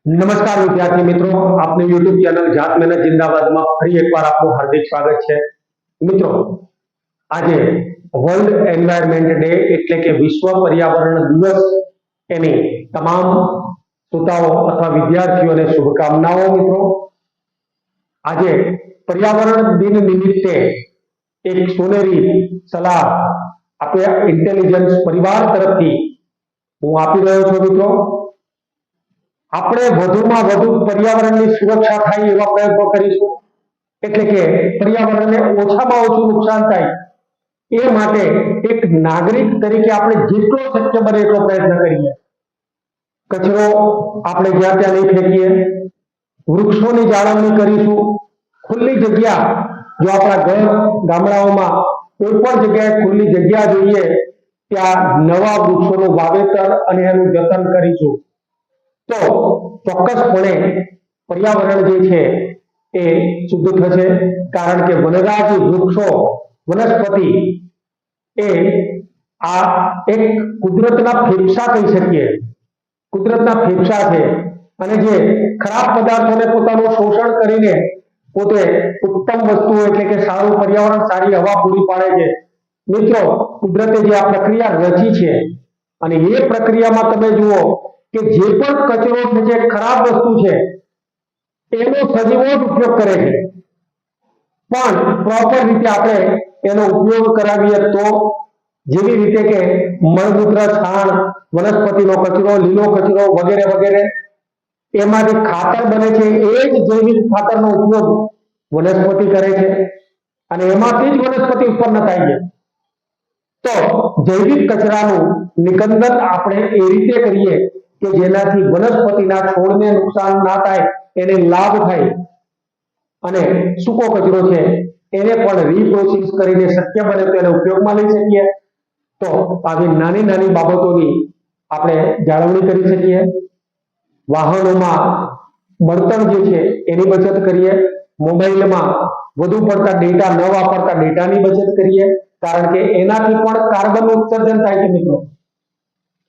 નમસ્કાર વિદ્યાર્થી મિત્રો, આપની YouTube ચેનલ જાત મહેનત જિંદાબાદમાં ફરી એકવાર આપનું હાર્દિક સ્વાગત છે. મિત્રો, આજે વર્લ્ડ એન્વાયરમેન્ટ ડે એટલે કે વિશ્વ પર્યાવરણ દિવસ એની તમામ શ્રોતાઓ અથવા વિદ્યાર્થીઓને શુભકામનાઓ. મિત્રો, આજે પર્યાવરણ દિન નિમિત્તે એક સોનેરી સલાહ આપણે ઇન્ટેલિજન્સ પરિવાર તરફથી હું આપી રહ્યો છું. મિત્રો, આપણે વધુમાં વધુ પર્યાવરણની સુરક્ષા થાય એવા પ્રયત્નો કરીશું, એટલે કે પર્યાવરણને ઓછામાં ઓછું નુકસાન થાય એ માટે એક નાગરિક તરીકે આપણે જેટલો શક્ય બને એટલો પ્રયત્ન કરીએ. કચરો આપણે જ્યાં ત્યાં નહીં ફેંકીએ, વૃક્ષોની જાળવણી કરીશું. ખુલ્લી જગ્યા, જો આપણા ઘર ગામડાઓમાં કોઈ પણ જગ્યાએ ખુલ્લી જગ્યા જોઈએ ત્યાં નવા વૃક્ષોનું વાવેતર અને એનું જતન કરીશું. તો ચોક્કસપણે પર્યાવરણ જે છે એ શુદ્ધ થશે, કારણ કે વનરાજ વૃક્ષો વનસ્પતિ એ આ એક કુદરતના ફેફસા કહી શકીએ, કુદરતના ફેફસા છે. અને જે ખરાબ પદાર્થોને પોતાનું શોષણ કરીને પોતે ઉત્તમ વસ્તુ એટલે કે સારું પર્યાવરણ, સારી હવા પૂરી પાડે છે. મિત્રો, કુદરતે જે આ પ્રક્રિયા રચી છે અને એ પ્રક્રિયામાં તમે જુઓ કે જે પણ કચરો છે, જે ખરાબ વસ્તુ છે, એનો સજીવો જ ઉપયોગ કરે છે. પણ પ્રોપર રીતે આપણે એનો ઉપયોગ કરાવીએ તો, જેવી રીતે કે મળમૂત્ર, છાણ, વનસ્પતિનો કચરો, લીલો કચરો વગેરે વગેરે, એમાંથી ખાતર બને છે. એ જ જૈવિક ખાતરનો ઉપયોગ વનસ્પતિ કરે છે અને એમાંથી જ વનસ્પતિ ઉત્પન્ન થાય છે. તો જૈવિક કચરાનું નિકંદન આપણે એ રીતે કરીએ કે જેનાથી વનસ્પતિના છોડને નુકસાન ના થાય, એને લાભ થાય. અને સૂકો કચરો છે એને પણ રીપ્રોસેસ કરીને શક્ય બને તો એને ઉપયોગમાં લઈ શકીએ. તો આવી નાની નાની બાબતોની આપણે જાળવણી કરી શકીએ. વાહનોમાં બળતણ જે છે એની બચત કરીએ. મોબાઈલમાં વધુ પડતા ડેટા ન વાપરતા ડેટાની બચત કરીએ, કારણ કે એનાથી પણ કાર્બનનું ઉત્સર્જન થાય છે. મિત્રો,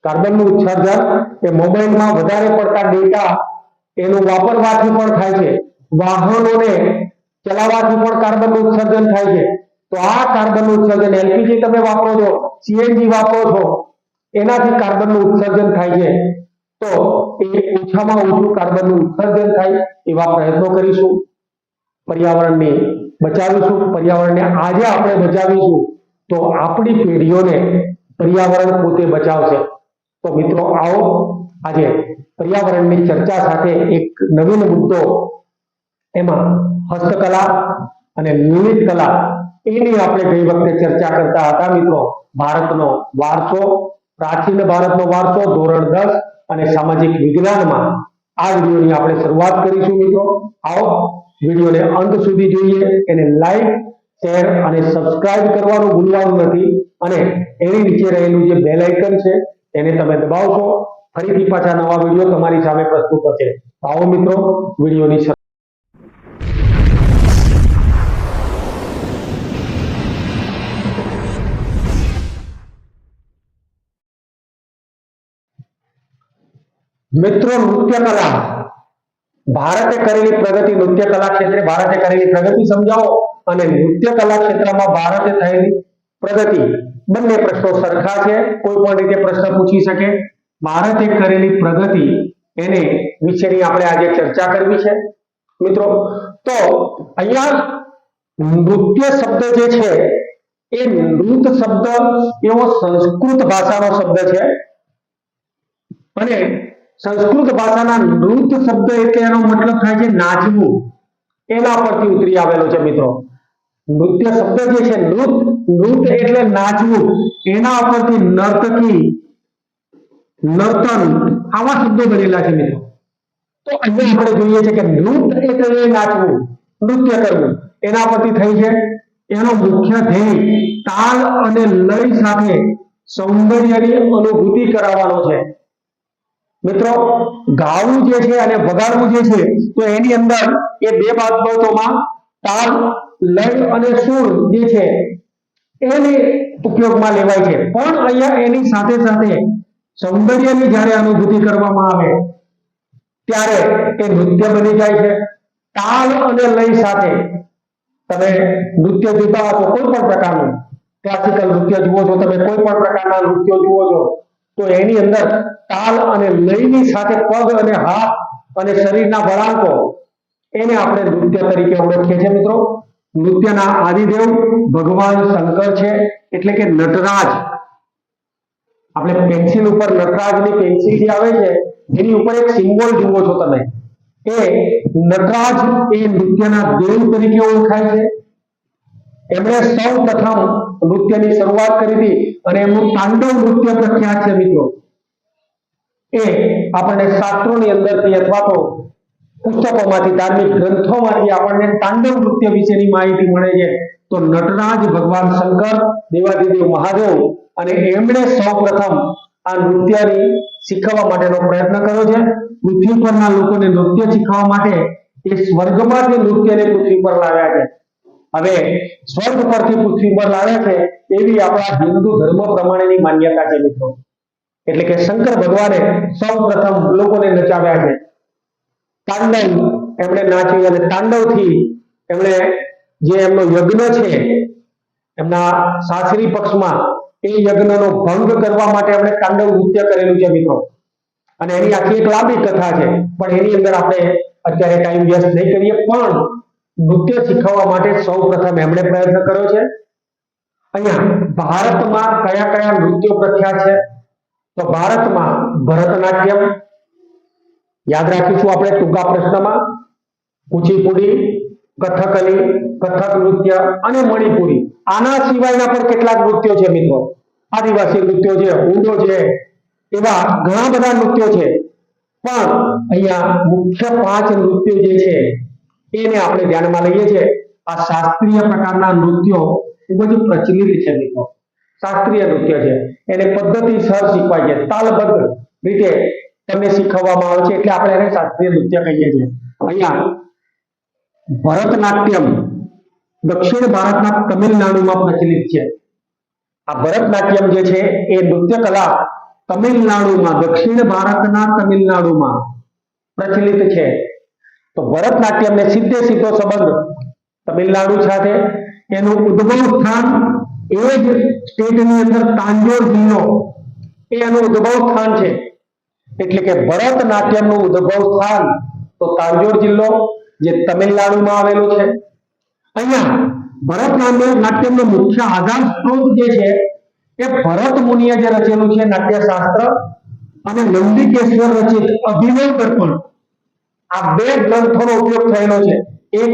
કાર્બનનું ઉત્સર્જન એ મોબાઈલમાં વધારે પડતા ડેટા એનું વાપરવાથી પણ થાય છે. વાહનોને ચલાવવાથી પણ કાર્બનનું ઉત્સર્જન થાય છે. તો આ કાર્બનનું ઉત્સર્જન, એલપીજી તમે વાપરો છો, સીએનજી વાપરો છો, એનાથી કાર્બનનું ઉત્સર્જન થાય છે. તો એ ઓછામાં ઓછું કાર્બનનું ઉત્સર્જન થાય એવા પ્રયત્નો કરીશું. પર્યાવરણને બચાવીશું. પર્યાવરણને આજે આપણે બચાવીશું તો આપણી પેઢીઓને પર્યાવરણ પોતે બચાવશે. તો મિત્રો, આવો આજે પર્યાવરણની ચર્ચા સાથે એક નવીન મુદ્દો, એમાં હસ્તકલા અને નિર્મિત કલા, એની આપણે ગઈ વખતે ચર્ચા કરતા હતા. મિત્રો, ભારતનો વારસો, પ્રાચીન ભારતનો વારસો, ધોરણ 10 અને સામાજિક વિજ્ઞાનમાં આ વિડીયોની આપણે શરૂઆત કરીશું. મિત્રો, આવો વિડીયોને અંત સુધી જોઈએ, એને લાઈક, શેર અને સબસ્ક્રાઇબ કરવાનું ભૂલવાનું નથી. અને એની નીચે રહેલું જે બેલ આઇકન છે એને તમે દબાવશો, ફરીથી પાછા નવા વિડીયો તમારી સામે પ્રસ્તુત થશે. આવો મિત્રો, વિડીયોની મિત્રો, નૃત્ય કલા, ભારતે કરેલી પ્રગતિ, નૃત્ય કલા ક્ષેત્રે ભારતે કરેલી પ્રગતિ સમજાવો અને નૃત્ય કલા ક્ષેત્રમાં ભારતે થયેલી પ્રગતિ, બંને પ્રશ્નો સરખા છે. કોઈ પણ રીતે પ્રશ્ન પૂછી શકે. ભારતે કરેલી પ્રગતિ એને વિશેની આપણે આજે ચર્ચા કરવી છે. મિત્રો, તો અહીંયા નૃત્ય શબ્દ જે છે એ નૃત શબ્દ એવો સંસ્કૃત ભાષાનો શબ્દ છે અને સંસ્કૃત ભાષાના નૃત્ય શબ્દ એટલે એનો મતલબ થાય છે નાચવું, એના પરથી ઉતરી આવેલો છે. મિત્રો, નૃત્ય શબ્દ જે છે, નૃત એટલે નાચવું, એના પરથી નર્તકી, નર્તન આવા શબ્દો બનેલા છે. મિત્રો, તો અહીંયા આપણે જોઈએ છે કે નૃત એટલે નાચવું, નૃત્ય કરવું, એના પરથી થઈ છે. એનો મુખ્ય ધ્યેય તાલ અને લય સાથે સૌંદર્યની અનુભૂતિ કરાવવાનો છે. મિત્રો, ગાવું જે છે અને વગાડવું જે છે, તો એની અંદર એ બે બાબતોમાં તાલ, લય અને સુર જે છે એને ઉપયોગમાં લેવાય છે. પણ અહીંયા એની સાથે સાથે સૌંદર્યની જ્યારે અનુભૂતિ કરવામાં આવે ત્યારે એ નૃત્ય બની જાય છે. તાલ અને લય સાથે તમે નૃત્ય જોતા હશો, કોઈ પણ પ્રકારનું ક્લાસિકલ નૃત્ય જુઓ છો, તમે કોઈ પણ પ્રકારના નૃત્ય જુઓ છો, તો એની અંદર તાલ અને લયની સાથે પગ અને હાથ અને શરીરના વળાંકો એને આપણે નૃત્ય તરીકે ઓળખીએ છીએ મિત્રો. નૃત્યના આદિદેવ ભગવાન શંકર છે, એટલે કે નટરાજ. આપણે પેન્સિલ ઉપર નટરાજની પેન્સિલ જે આવે છે એની ઉપર એક સિમ્બોલ જુઓ છો તમે, એ નટરાજ એ નૃત્યના દેવ તરીકે ઓળખાય છે. એમણે સૌ પ્રથમ નૃત્યની શરૂઆત કરી હતી અને એમનું તાંડવ નૃત્ય પ્રખ્યાત છે મિત્રો. એ આપણને શાસ્ત્રોની અંદરથી અથવા તો પુસ્તકોમાંથી, ધાર્મિક ગ્રંથોમાંથી આપણને તાંડવ નૃત્ય વિશેની માહિતી મળે છે. તો નટરાજ ભગવાન શંકર, દેવાધિદેવ મહાદેવ, અને એમણે સૌ પ્રથમ આ નૃત્યની શીખવવા માટેનો પ્રયત્ન કર્યો છે. પૃથ્વી પરના લોકોને નૃત્ય શીખવવા માટે એ સ્વર્ગમાંથી નૃત્યને પૃથ્વી પર લાવ્યા છે. હવે સ્વર્ગ પરથી પૃથ્વી પર લાવ્યા છે એવી આપણા હિન્દુ ધર્મ પ્રમાણેની માન્યતા છે મિત્રો. એટલે કે શંકર ભગવાને સૌ પ્રથમ લોકોને નચાવ્યા છે. તાંડવ એમણે નાચ્યું અને તાંડવથી એમણે જે એમનો યજ્ઞ છે એમના સાસરી પક્ષમાં, એ યજ્ઞનો ભંગ કરવા માટે એમણે તાંડવ નૃત્ય કરેલું છે મિત્રો. અને એની આખી એક લાંબી કથા છે, પણ એની અંદર આપણે અત્યારે ટાઈમ વેસ્ટ નહીં કરીએ. પણ નૃત્ય શીખવવા માટે સૌ પ્રથમ એમણે પ્રયત્ન કર્યો છે. અહીંયા ભારતમાં કયા કયા નૃત્યો પ્રખ્યાત છે? તો ભારતમાં ભરતનાટ્યમ યાદ રાખીશું આપણે ટૂંકા પ્રશ્નમાં, કુચીપુડી, કથકલી, કથક નૃત્ય અને મણિપુરી. આના સિવાયના પણ કેટલાક નૃત્યો છે મિત્રો. આદિવાસી નૃત્યો છે, હુંડો છે, એવા ઘણા બધા નૃત્યો છે. પણ અહીંયા મુખ્ય 5 નૃત્યો જે છે એને આપણે ધ્યાનમાં લઈએ છીએ. આ શાસ્ત્રીય પ્રકારના નૃત્યો ખૂબ જ પ્રચલિત છે મિત્રો. શાસ્ત્રીય નૃત્ય છે, એને પદ્ધતિસર શીખવાય છે, તાલબદ્ધ રીતે તમને શીખવવામાં આવે છે, એટલે આપણે એને શાસ્ત્રીય નૃત્ય કહીએ છીએ. અહીંયા ભરતનાટ્યમ દક્ષિણ ભારતના તમિલનાડુમાં પ્રચલિત છે. આ ભરતનાટ્યમ જે છે એ નૃત્ય કલા તમિલનાડુમાં, દક્ષિણ ભારતના તમિલનાડુમાં પ્રચલિત છે. તો ભરતનાટ્યમને સીધે સીધો સંબંધ તમિલનાડુ સાથે. એનું ઉદ્ભવ સ્થાન એ જ સ્ટેટની અંદર તાંજોર જિલ્લો એ એનું ઉદ્ભવ સ્થાન છે. એટલે કે ભરતનાટ્યમનું ઉદ્ભવ સ્થાન તો તાંજોર જિલ્લો જે તમિલનાડુમાં આવેલું છે. અહીંયા ભરતનાટ્યમનો મુખ્ય આધાર સ્ત્રોત જે છે એ ભરત મુનિએ જે રચેલું છે નાટ્યશાસ્ત્ર અને નંદિકેશ્વર રચિત અભિનવ દર્પણ, આ 2 ગ્રંથોનો ઉપયોગ થયેલો છે. એક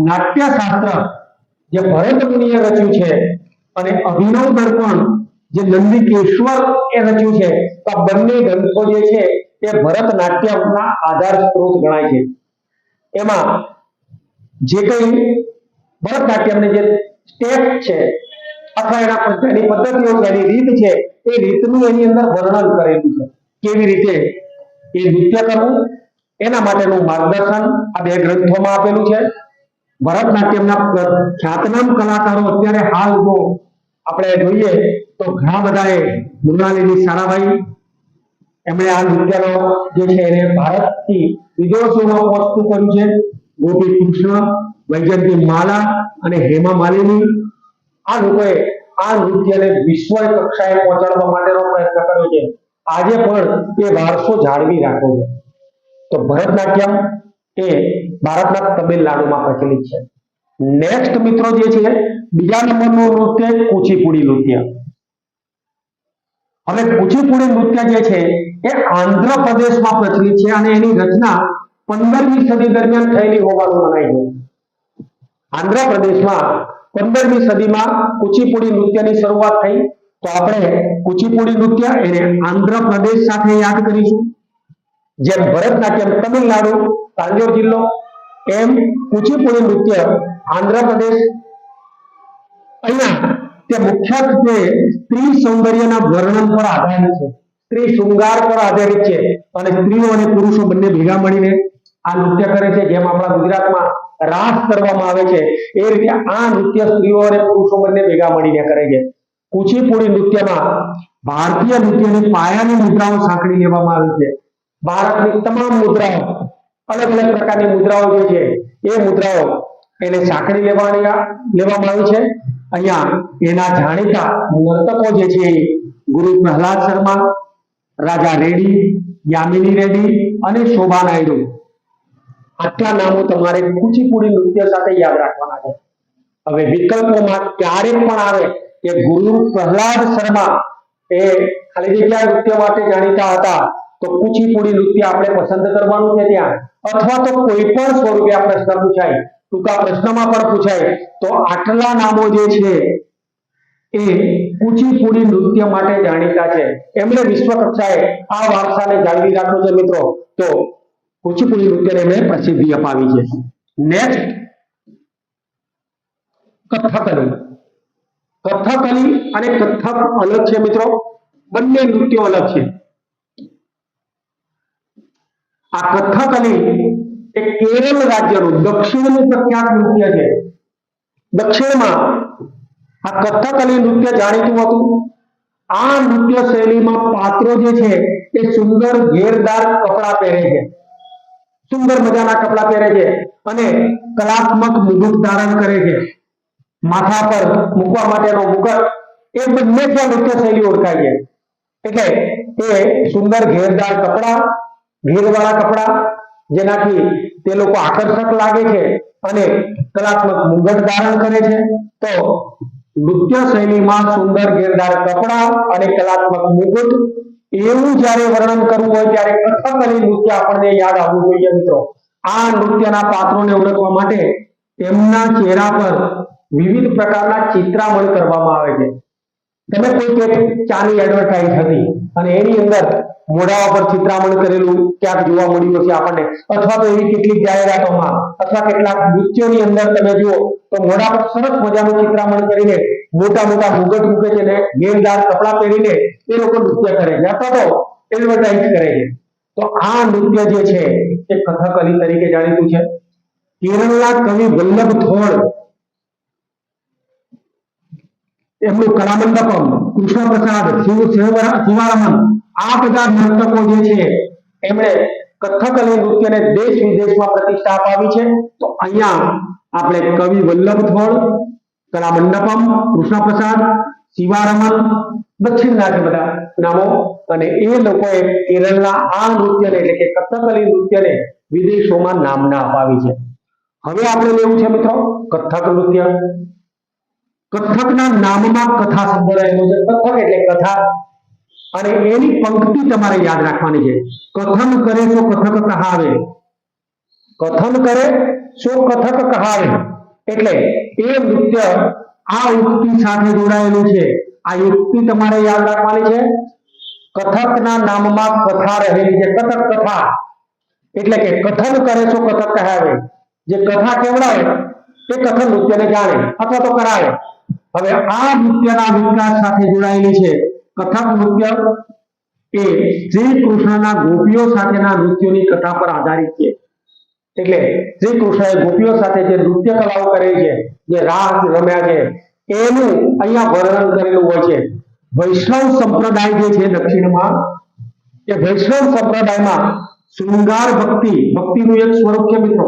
નાટ્યશાસ્ત્ર જે ભરત મુનિએ રચ્યું છે અને અભિનવ દર્પણ જે નંદિકેશ્વર એ રચ્યું છે. તો આ બંને ગ્રંથો જે છે એ ભરતનાટ્યમના આધાર સ્ત્રોત ગણાય છે. એમાં જે કઈ ભરતનાટ્યમની જે સ્ટેપ છે અથવા એની પદ્ધતિઓ છે, એની રીત છે, એ રીતનું એની અંદર વર્ણન કરેલું છે. કેવી રીતે એ નૃત્ય કરવું એના માટેનું માર્ગદર્શન આ 2 ગ્રંથોમાં આપેલું છે. ભરતનાટ્યમના ખ્યાતનામ કલાકારો અત્યારે હાલ જો આપણે જોઈએ તો ઘણા બધાએ, મૃણાલિની સારાભાઈ, એમણે આ નૃત્યનો જે છે એને ભારતથી વિદેશોમાં પહોંચતું કર્યું છે. ગોપી કૃષ્ણ, વૈજયંતી માલા અને હેમા માલિની, આ લોકોએ આ નૃત્યને વિશ્વ કક્ષાએ પહોંચાડવા માટેનો પ્રયત્ન કર્યો છે. આજે પણ એ વારસો જાળવી રાખ્યો છે. તો ભરતનાટ્યમ એ ભારતના તમિલનાડુમાં પ્રચલિત છે. નેક્સ્ટ મિત્રો જે છે બીજા નંબરનું નૃત્ય કુચીપુડી નૃત્ય. હવે કુચીપુડી નૃત્ય જે છે એ આંધ્રપ્રદેશમાં પ્રચલિત છે અને એની રચના 15મી સદી દરમિયાન થયેલી હોવાનું મનાય છે. આંધ્રપ્રદેશમાં 15મી સદીમાં કુચીપુડી નૃત્યની શરૂઆત થઈ. તો આપણે કુચીપુડી નૃત્ય એને આંધ્રપ્રદેશ સાથે યાદ કરીશું. જેમ ભરતનાટ્યમ તમિલનાડુ તાંજોર જિલ્લો, એમ કુચીપુડી નૃત્ય આંધ્રપ્રદેશ. અહીંયા તે મુખ્યત્વે સ્ત્રી સૌંદર્યના વર્ણન પર આધારિત છે, સ્ત્રી શૃંગાર પર આધારિત છે અને સ્ત્રીઓ અને પુરુષો બંને ભેગા મળીને આ નૃત્ય કરે છે. જેમ આપણા ગુજરાતમાં રાસ કરવામાં આવે છે એ રીતે આ નૃત્ય સ્ત્રીઓ અને પુરુષો બંને ભેગા મળીને કરે છે. કુચીપુડી નૃત્યમાં ભારતીય નૃત્યની પાયાની મુદ્રાઓ સાંકળી લેવામાં આવી છે. ભારતની તમામ મુદ્રાઓ, અલગ અલગ પ્રકારની મુદ્રાઓ જે છે એ મુદ્રાઓ એને સાંકળી લેવામાં આવી છે. અહીંયા એના જાણીતા નર્તકો જે છે ગુરુ પ્રહલાદ શર્મા, રાજા રેડ્ડી, યામિની રેડ્ડી અને શોભા નાયડુ, આટલા નામો તમારે કુચીપુડી નૃત્ય સાથે યાદ રાખવાના છે. હવે વિકલ્પોમાં ક્યારેક પણ આવે કે ગુરુ પ્રહલાદ શર્મા એ ખાલી જગ્યા નૃત્ય માટે જાણીતા હતા તો કુચીપુડી નૃત્ય આપણે પસંદ કરવાનું છે ત્યાં, અથવા તો કોઈ પણ સ્વરૂપે આ પ્રશ્ન પૂછાય, ટૂંકા પ્રશ્નમાં પણ પૂછાય તો આટલા નામો જે છે એ કુચીપુડી નૃત્ય માટે જાણીતા છે. એમણે વિશ્વ કક્ષાએ આ વારસાને જાળવી રાખ્યો છે મિત્રો. તો કુચીપુડી નૃત્યને એમણે પ્રસિદ્ધિ અપાવી છે. નેક્સ્ટ કથકલી. કથકલી અને કથક અલગ છે મિત્રો, બંને નૃત્યો અલગ છે. આ કથકલી એ કેરળ રાજ્યનું દક્ષિણનું પ્રખ્યાત નૃત્ય છે. દક્ષિણમાં આ કથકલી નૃત્ય જાણીતું હતું. આ નૃત્ય શૈલીમાં પાત્રો જે છે એ સુંદર ઘેરદાર કપડા પહેરે છે, સુંદર મજાના કપડા પહેરે છે અને કલાત્મક મુગટ ધારણ કરે છે. માથા પર મૂકવા માટેનો મુગટ, એ બંને નૃત્ય શૈલી ઓળખાય છે. એટલે એ સુંદર ઘેરદાર કપડા, ઘેરવાળા કપડા, જેનાથી તે લોકો આકર્ષક લાગે છે અને કલાત્મક મુગટ ધારણ કરે છે. તો નૃત્ય શૈલીમાં સુંદર ઘેરદાર કપડા અને કલાત્મક મુગટ, એવું જ્યારે વર્ણન કરવું હોય ત્યારે કથકલી નૃત્ય આપણને યાદ આવવું જોઈએ મિત્રો. આ નૃત્યના પાત્રોને ઓળખવા માટે તેમના ચહેરા પર વિવિધ પ્રકારના ચિત્રામણ કરવામાં આવે છે. તમે કોઈ ચાની એડવર્ટાઇઝ હતી અને એની અંદર મોઢા પર ચિત્રામણ કરેલું ક્યાંક જોવા મળ્યું હશે આપણને, અથવા તો એવી કેટલીક જાહેરાતોમાં અથવા કેટલાક નૃત્યોની અંદર તમે જુઓ તો મોઢા પર સરસ મજાનું ચિત્રામણ કરીને મોટા મોટા મુગટ મૂકે છે ને ઘેરદાર કપડા પહેરીને એ લોકો નૃત્ય કરે છે અથવા તો એડવર્ટાઇઝ કરે છે. તો આ નૃત્ય જે છે એ કથકલી તરીકે જાણીતું છે. કેરળના કવિ વલ્લભ થોળ, એમનું કલામંડપમ, કૃષ્ણ પ્રસાદ, શિવારમન, આ બધા નર્તકો જે છે એમણે કથકલી નૃત્યને દેશ વિદેશમાં પ્રતિષ્ઠા અપાવી છે. તો અહીંયા આપણે કવિ વલ્લભ થોળ, કલામંડપમ, કૃષ્ણ પ્રસાદ, શિવારમન, દક્ષિણના છે બધા નામો, અને એ લોકોએ કેરળના આ નૃત્યને એટલે કે કથકલી નૃત્યને વિદેશોમાં નામના અપાવી છે. હવે આપણે લેવું છે મિત્રો કથક નૃત્ય. કથકના નામમાં કથા શબ્દ રહેલો છે. કથક એટલે કથા, અને એની પંક્તિ તમારે યાદ રાખવાની છે. કથન કરે તો કથક કહાવે, કથન કરે સો કથક કહાવે, એટલે એ નૃત્ય આ યુક્તિ સાથે જોડાયેલું છે. આ યુક્તિ તમારે યાદ રાખવાની છે. કથકના નામમાં કથા રહેલી છે. કથક કથા એટલે કે કથન કરે તો કથક કહાવે, જે કથા કેવડાવે તે કથન નૃત્યને જાણે અથવા તો કરાવે. હવે આ નૃત્યના વિકાસ સાથે જોડાયેલી છે. કથક નૃત્ય એ શ્રી કૃષ્ણના ગોપીઓ સાથેના નૃત્યોની કથા પર આધારિત છે. એટલે શ્રી કૃષ્ણએ ગોપીઓ સાથે જે નૃત્ય કલાઓ કરી છે, જે રાસ રમ્યા છે, એનું અહીંયા વર્ણન કરેલું હોય છે. વૈષ્ણવ સંપ્રદાય જે છે દક્ષિણમાં, એ વૈષ્ણવ સંપ્રદાયમાં શૃંગાર ભક્તિ, ભક્તિનું એક સ્વરૂપ છે મિત્રો,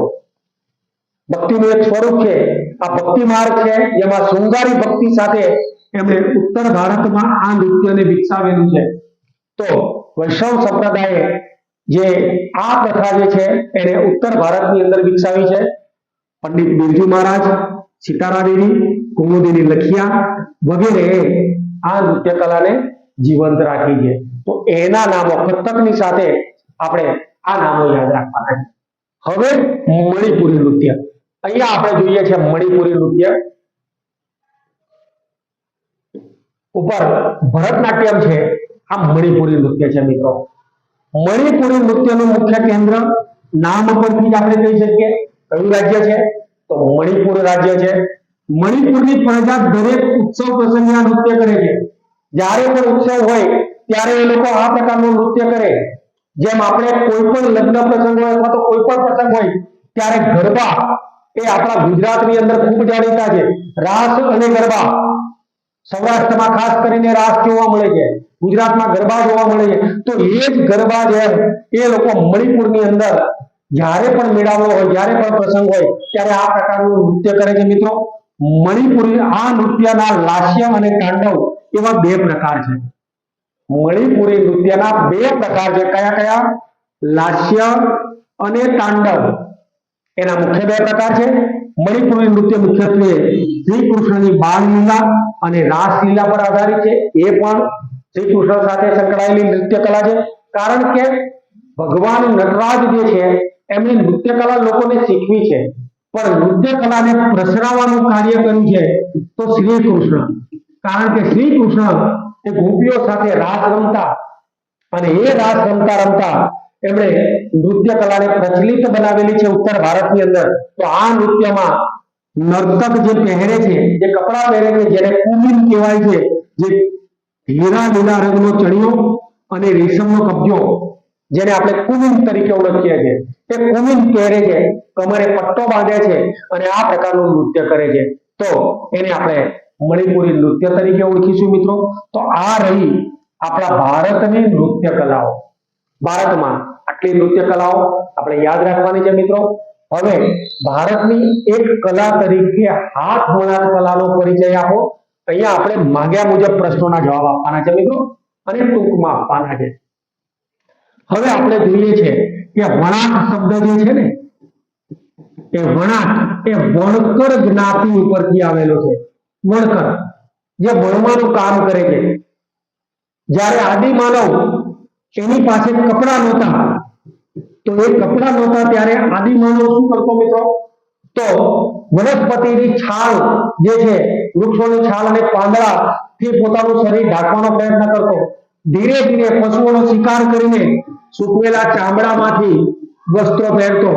ભક્તિનું એક સ્વરૂપ છે. આ ભક્તિ માર્ગ છે જેમાં શૃંગારી ભક્તિ સાથે એમણે ઉત્તર ભારતમાં આ નૃત્યને વિકસાવેલું છે. તો વૈષ્ણવ સંપ્રદાયે જે આ પ્રથા જે છે એને ઉત્તર ભારતની અંદર વિકસાવી છે. પંડિત બિરજુ મહારાજ, સીતારા દેવી, કુમુદિની લખિયા વગેરે આ નૃત્ય કલાને જીવંત રાખી છે. તો એના નામો કથકની સાથે આપણે આ નામો યાદ રાખવાના. હવે મણિપુરી નૃત્ય, અહીંયા આપણે જોઈએ છે મણિપુરી નૃત્ય ઉપર ભરતનાટ્યમ છે, આ મણિપુરી નૃત્ય છે મિત્રો. મણિપુરી નૃત્યનું મુખ્ય કેન્દ્ર નામ પરથી આપણે કહી શકીએ કયું રાજ્ય છે તો મણિપુર રાજ્ય છે. મણિપુરની પ્રજા દરેક ઉત્સવ પ્રસંગે આ નૃત્ય કરે છે. જ્યારે પણ ઉત્સવ હોય ત્યારે એ લોકો આ પ્રકારનું નૃત્ય કરે. જેમ આપણે કોઈ પણ લગ્ન પ્રસંગ હોય અથવા તો કોઈ પણ પ્રસંગ હોય ત્યારે ગરબા એ આપણા ગુજરાતની અંદર ખૂબ જાણીતા છે. રાસ અને ગરબા સૌરાષ્ટ્રમાં ખાસ કરીને રાસ જોવા મળે છે, ગુજરાતમાં ગરબા જોવા મળે છે. તો એ જ ગરબા છે એ લોકો મણિપુરની અંદર જ્યારે પણ મેળાવો હોય, જ્યારે પણ પ્રસંગ હોય ત્યારે આ પ્રકારનું નૃત્ય કરે છે. મિત્રો, મણિપુરી આ નૃત્યના લાસ્ય અને તાંડવ એવા બે પ્રકાર છે. મણિપુરી નૃત્યના બે પ્રકાર છે. કયા કયા? લાસ્ય અને તાંડવ. એના મુખ્ય બે પ્રકાર છે. મણિપુરી નૃત્ય મુખ્યત્વે શ્રી કૃષ્ણની બાળલીલા અને રાસલીલા પર આધારિત છે. એ પણ શ્રી કૃષ્ણ સાથે સંકળાયેલી નૃત્ય કલા છે. કારણ કે ભગવાન નટરાજ જે છે એમણે નૃત્ય કલા લોકોને શીખવી છે, પણ નૃત્ય કલાને પ્રસરાવવાનું કાર્ય કર્યું છે તો શ્રી કૃષ્ણ. કારણ કે શ્રી કૃષ્ણ એ ગોપીઓ સાથે રાસ રમતા અને એ રાસ રમતા રમતા એમણે નૃત્ય કલાને પ્રચલિત બનાવેલી છે ઉત્તર ભારતની અંદર. તો આ નૃત્યમાં નર્તક જે પહેરે છે, જે કપડા પહેરે છે, જેને કુમિન કહેવાય છે, જે હીરા લીલા રંગનો ચણિયો અને રેશમનો કબજો, જેને આપણે કુમિન તરીકે ઓળખીએ છીએ, તે કુમિન પહેરે છે, કમરે પટ્ટો બાંધે છે અને આ પ્રકારનું નૃત્ય કરે છે. તો એને આપણે મણિપુરી નૃત્ય તરીકે ઓળખીશું. મિત્રો, તો આ રહી આપણા ભારતની નૃત્ય કલાઓ. ભારતમાં આટલી નૃત્ય કલાઓ આપણે યાદ રાખવાની છે. મિત્રો, હવે ભારતની એક કલા તરીકે હાથ વણાટ કલાનો પરિચય આપો. અહીંયા આપણે માંગ્યા મુજબ પ્રશ્નોના જવાબ આપવાના છે. મિત્રો, અને ટૂંકમાં આપવાના છે. હવે આપણે જોઈએ છે કે વણાટ શબ્દ જે છે ને, એ વણાટ એ વણકર જ્ઞાતિ ઉપરથી આવેલો છે. વણકર જે વણવાનું કામ કરે છે. જ્યારે આદિમાનવ એની પાસે કપડા નહોતા, તો એ કપડા નહોતા ત્યારે આદિમાનવ શું કરતો? મિત્રો, તો વનસ્પતિની છાલ જે છે, વૃક્ષોની છાલ અને પાંદડાથી પોતાનું શરીર ઢાંકવાનો પ્રયત્ન કરતો. ધીરે ધીરે પશુઓનો શિકાર કરીને સૂકવેલા ચામડામાંથી વસ્ત્રો પહેરતો.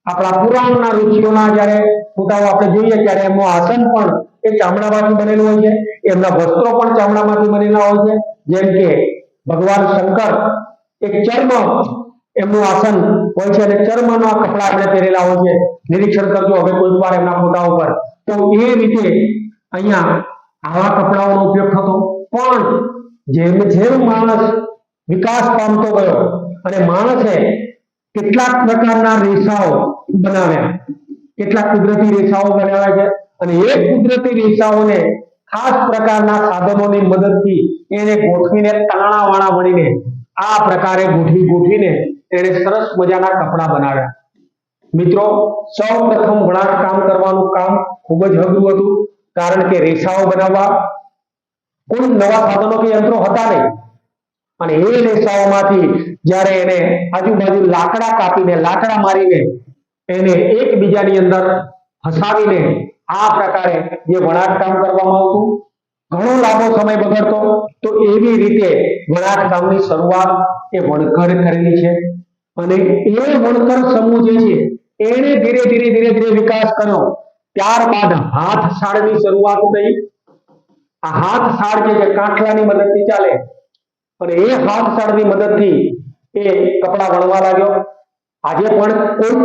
આપણા પુરાણના ઋષિઓના જ્યારે ફોટાઓ આપણે જોઈએ ત્યારે એમનું આસન પણ એ ચામડામાંથી બનેલું હોય છે, એમના વસ્ત્રો પણ ચામડામાંથી બનેલા હોય છે. જેમ કે ભગવાન શંકર એક ચર્મ એમનું આસન હોય છે અને ચર્મના કપડા આપણે પહેરેલા હોય છે. નિરીક્ષણ કરજો હવે કોઈ વાર એમના ફોટા ઉપર. તો એ રીતે અહીંયા આવા કપડાઓનો ઉપયોગ થતો. પણ જેમ જેમ માણસ વિકાસ પામતો ગયો અને માણસે કેટલાક પ્રકારના રેસાઓ બનાવ્યા, કેટલાક કુદરતી રેસાઓ બનાવ્યા છે અને એ કુદરતી રેસાઓને ખાસ પ્રકારના સાધનોની મદદથી એને ગોઠવીને તાણાવાળા વળીને આ પ્રકારે ગોઠવીને એને સરસ મજાના કપડા બનાવ્યા. મિત્રો, સૌ પ્રથમ વણાટ કામ કરવાનું કામ ખૂબ જ અઘરું હતું. કારણ કે રેસાઓ બનાવવા કોઈ નવા સાધનો કે યંત્રો હતા નહીં અને એ રેસાઓમાંથી જ્યારે એને આજુબાજુ લાકડા કાપીને, લાકડા મારીને એને એકબીજાની અંદર ફસાવીને આ પ્રકારે જે વણાટ કામ કરવામાં આવતું, ઘણો લાંબો સમય બગડતો. તો એવી રીતે વણાટ કામની શરૂઆત એ વણકર કરેલી છે અને એ વણકર સમૂહ જે છે એને ધીરે ધીરે વિકાસ કર્યો. ત્યારબાદ હાથશાળની શરૂઆત થઈ. આ હાથશાળ જે છે કાંઠલાની મદદથી ચાલે અને એ હાથશાળની મદદથી એ કપડા વણવા લાગ્યો. આજે પણ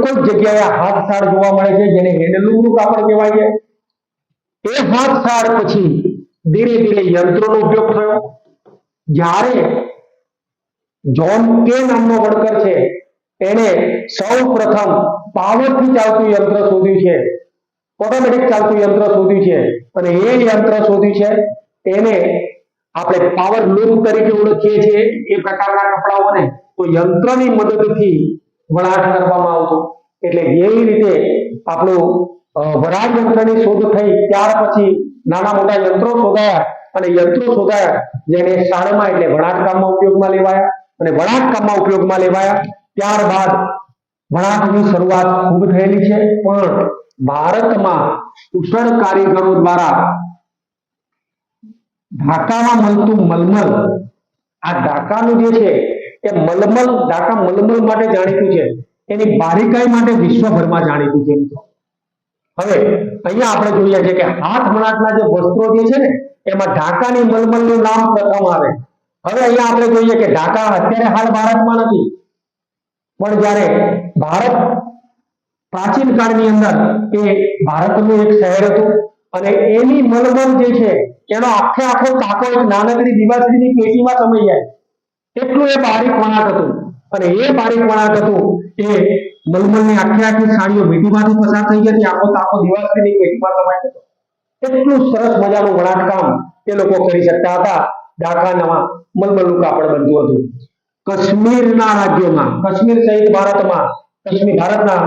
કોઈ જગ્યાએ હાથશાળ જોવા મળે છે, જેને હેન્ડલૂમનું કાપડ કહેવાય છે. એ હાથશાળ પછી ધીરે ધીરે યંત્રોનો ઉપયોગ થયો. જ્યારે જોન કે નામનો વણકર છે એને સૌ પ્રથમ પાવરથી ચાલતું યંત્ર શોધ્યું છે, ઓટોમેટિક ચાલતું યંત્ર શોધ્યું છે અને એ યંત્ર શોધ્યું છે એને આપણે પાવર લૂમ તરીકે ઓળખીએ છીએ. એ પ્રકારના કપડાઓને તો યંત્રની મદદથી વણાટ કરવામાં આવતો. એટલે એવી રીતે આપણું વરાળ યંત્રની શોધ થઈ. ત્યાર પછી નાના મોટા યંત્રો શોધાયા અને યંત્રો શોધાયા જેને શાળમાં એટલે વણાટ કામમાં ઉપયોગમાં લેવાયા અને વણાટ કામમાં ઉપયોગમાં લેવાયા. ત્યારબાદ વણાટની શરૂઆત ખૂબ થયેલી છે. પણ ભારતમાં કુશળ કારીગરો દ્વારા ઢાકામાં મળતું મલમલ, આ ઢાકાનું જે છે એ મલમલ, ઢાકા મલમલ માટે જાણીતું છે, એની બારીકાઈ માટે વિશ્વભરમાં જાણીતું છે. હવે અહીંયા આપણે જોઈએ છે કે હાથ વણાટના જે વસ્ત્રો જે છે ને એમાં ઢાકાની મલમલનું નામ પ્રથમ આવે. હવે અહીંયા આપણે જોઈએ કે ઢાકા અત્યારે હાલ ભારતમાં નથી, પણ જ્યારે ભારત પ્રાચીન કાળની અંદર એ ભારતનું એક શહેર હતું અને એની મલમલ જે છે એનો આખે આખો તાકો એક નાનકડી દિવાસળીની પેટીમાં સમાઈ જાય એટલું એ બારીક વણાટ હતું. અને એ બારીક વણાટ હતું એ મલમલની આખી આખી સાડીઓ વીંટીમાંથી પસાર થઈ ગઈ હતી, આખો તાકો દિવાસળીની પેટીમાં સમાઈ ગયો. એટલું સરસ મજાનું વણાટકામ એ લોકો કરી શકતા હતા. ડાઘામાં મલમલનું કાપડ બનતું હતું. કાશ્મીરના રાજ્યોમાં, કાશ્મીર સહિત ભારતમાં, કાશ્મીર ભારતના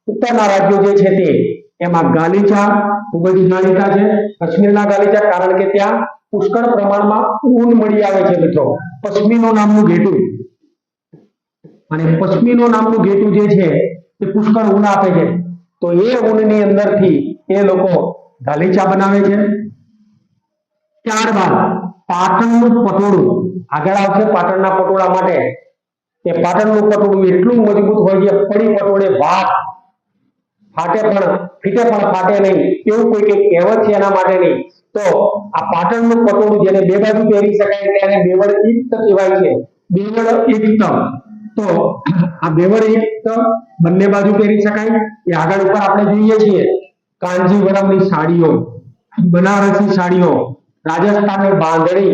ઉત્તરના રાજ્યો જે છે તે એમાં ગાલીચા ખૂબ જ જાણીતા છે. કાશ્મીરના ગાલીચા કારણ કે ત્યાં પુષ્કળ પ્રમાણમાં ઊન મળી આવે છે મિત્રો. પશ્મિનો નામનું ઘેટું, અને પશ્મિનો નામનું ઘેટું જે છે તે પુષ્કળ ઊન આપે છે. તો એ ઊનની અંદરથી એ લોકો ગાલીચા બનાવે છે. ત્યારબાદ પાટણનું પટોળું આગળ આવશે. પાટણના પટોળા માટે એ પાટણનું પટોળું એટલું મજબૂત હોય છે, પડી પટોળે ભાત ફાટે પણ ફીટે પણ ફાટે નહીં, એવું કોઈ કઈ કહેવત છે એના માટે નહીં. તો આ પાટણનું પટોળું જેને બે બાજુ પહેરી શકાય તેને બેવડ યુક્ત કહેવાય છે. બેવડ યુક્ત, તો આ બેવડ યુક્ત બંને બાજુ પહેરી શકાય. એ આગળ ઉપર આપણે જોઈએ છીએ કાંજીવરમની સાડીઓ, બનારસી સાડીઓ, રાજસ્થાનની બાંધણી,